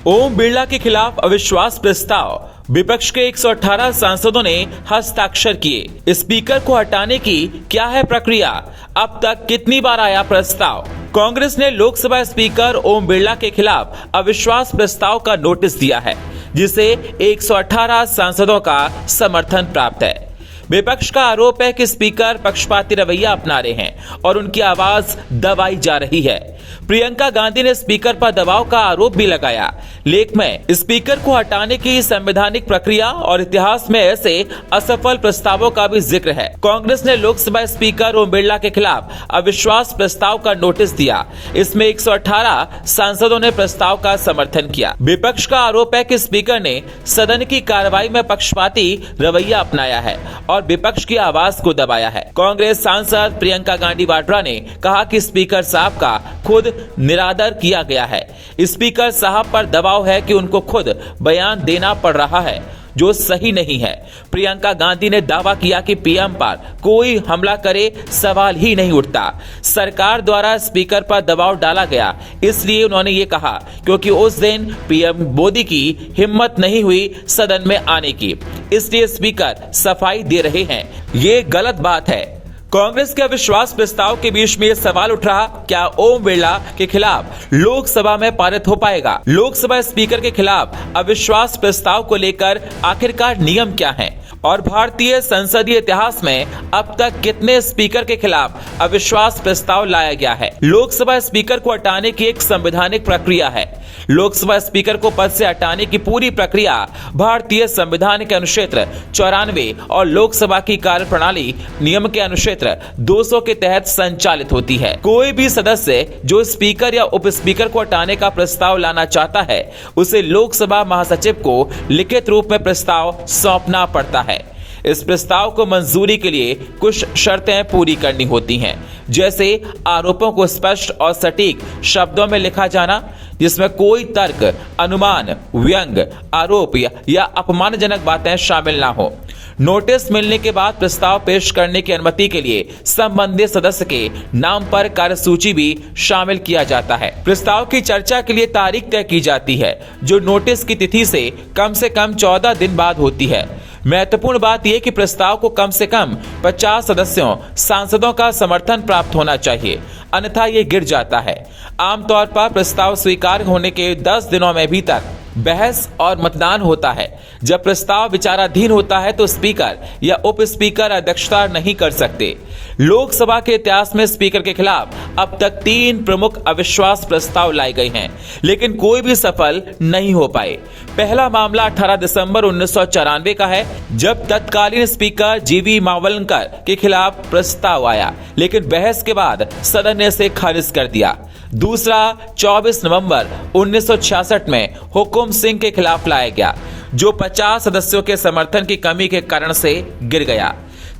ओम बिरला के खिलाफ अविश्वास प्रस्ताव। विपक्ष के 118 सांसदों ने हस्ताक्षर किए। स्पीकर को हटाने की क्या है प्रक्रिया? अब तक कितनी बार आया प्रस्ताव? कांग्रेस ने लोकसभा स्पीकर ओम बिरला के खिलाफ अविश्वास प्रस्ताव का नोटिस दिया है, जिसे 118 सांसदों का समर्थन प्राप्त है। विपक्ष का आरोप है कि स्पीकर पक्षपाती रवैया अपना रहे हैं और उनकी आवाज दबाई जा रही है। प्रियंका गांधी ने स्पीकर पर दबाव का आरोप भी लगाया। लेख में स्पीकर को हटाने की संवैधानिक प्रक्रिया और इतिहास में ऐसे असफल प्रस्तावों का भी जिक्र है। कांग्रेस ने लोकसभा स्पीकर ओम बिरला के खिलाफ अविश्वास प्रस्ताव का नोटिस दिया। इसमें 118 सांसदों ने प्रस्ताव का समर्थन किया। विपक्ष का आरोप है कि स्पीकर ने सदन की कार्रवाई में पक्षपाती रवैया अपनाया है और विपक्ष की आवाज को दबाया है। कांग्रेस सांसद प्रियंका गांधी वाड्रा ने कहा कि स्पीकर साहब का खुद निरादर किया गया है। स्पीकर साहब पर दबाव है कि उनको खुद बयान देना पड़ रहा है, जो सही नहीं है। प्रियंका गांधी ने दावा किया कि पीएम पर कोई हमला करे सवाल ही नहीं उठता। सरकार द्वारा स्पीकर पर दबाव डाला गया, इसलिए उन्होंने ये कहा क्योंकि उस दिन पीएम मोदी की हिम्मत नहीं हुई सदन में आने की, इसलिए स्पीकर सफाई दे रहे हैं। ये गलत बात है। कांग्रेस के अविश्वास प्रस्ताव के बीच में यह सवाल उठ रहा, क्या ओम बिरला के खिलाफ लोकसभा में पारित हो पाएगा? लोकसभा स्पीकर के खिलाफ अविश्वास प्रस्ताव को लेकर आखिरकार नियम क्या हैं? और भारतीय संसदीय इतिहास में अब तक कितने स्पीकर के खिलाफ अविश्वास प्रस्ताव लाया गया है? लोकसभा स्पीकर को हटाने की एक संवैधानिक प्रक्रिया है। लोकसभा स्पीकर को पद से हटाने की पूरी प्रक्रिया भारतीय संविधान के अनुच्छेद 94 और लोकसभा की कार्यप्रणाली नियम के अनुच्छेद 200 के तहत संचालित होती है। कोई भी सदस्य जो स्पीकर या उप स्पीकर को हटाने का प्रस्ताव लाना चाहता है, उसे लोकसभा महासचिव को लिखित रूप में प्रस्ताव सौंपना पड़ता है। इस प्रस्ताव को मंजूरी के लिए कुछ शर्तें पूरी करनी होती हैं, जैसे आरोपों को स्पष्ट और सटीक शब्दों में लिखा जाना, जिसमें कोई तर्क, अनुमान, व्यंग, आरोप या अपमानजनक बातें शामिल ना हो। नोटिस मिलने के बाद प्रस्ताव पेश करने की अनुमति के लिए संबंधित सदस्य के नाम पर कार्यसूची भी शामिल किया जाता है। प्रस्ताव की चर्चा के लिए तारीख तय की जाती है, जो नोटिस की तिथि से कम 14 दिन बाद होती है। महत्वपूर्ण बात यह कि प्रस्ताव को कम से कम 50 सदस्यों सांसदों का समर्थन प्राप्त होना चाहिए, अन्यथा ये गिर जाता है। आमतौर पर प्रस्ताव स्वीकार होने के 10 दिनों में भीतर बहस और मतदान होता है। जब प्रस्ताव विचाराधीन होता है तो स्पीकर या उप स्पीकर अध्यक्षता नहीं कर सकते। लोकसभा के इतिहास में स्पीकर के खिलाफ अब तक 3 प्रमुख अविश्वास प्रस्ताव लाए गए हैं, लेकिन कोई भी सफल नहीं हो पाए। पहला मामला 18 दिसंबर 1994 का है, जब तत्कालीन स्पीकर जीवी मावलंकर के खिलाफ प्रस्ताव आया, लेकिन बहस के बाद सदन ने इसे खारिज कर दिया। दूसरा 24 नवंबर 1966 में हुकुम सिंह के खिलाफ लाया गया, जो 50 सदस्यों के समर्थन की कमी के कारण से गिर गया।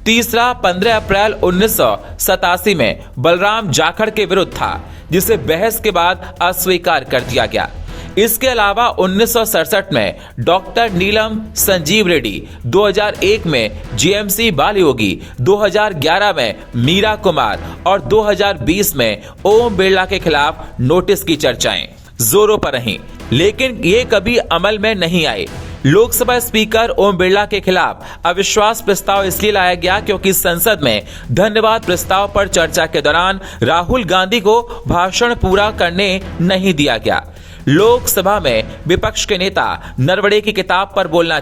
तीसरा 15 अप्रैल 1987 में बलराम जाखड़ के विरुद्ध था, जिसे बहस के बाद अस्वीकार कर दिया गया। इसके अलावा 1967 में डॉक्टर नीलम संजीव रेड्डी, 2001 में जीएमसी बालयोगी, 2011 में मीरा कुमार और 2020 में ओम बिरला के खिलाफ नोटिस की चर्चाएं जोरों पर रहीं, लेकिन ये कभी अमल में नहीं आए। लोकसभा स्पीकर ओम बिरला के खिलाफ अविश्वास प्रस्ताव इसलिए लाया गया क्योंकि संसद में धन्यवाद प्रस्ताव पर चर्चा के दौरान राहुल गांधी को भाषण पूरा करने नहीं दिया गया। लोकसभा में विपक्ष के नेता नरवणे की किताब पर बोलना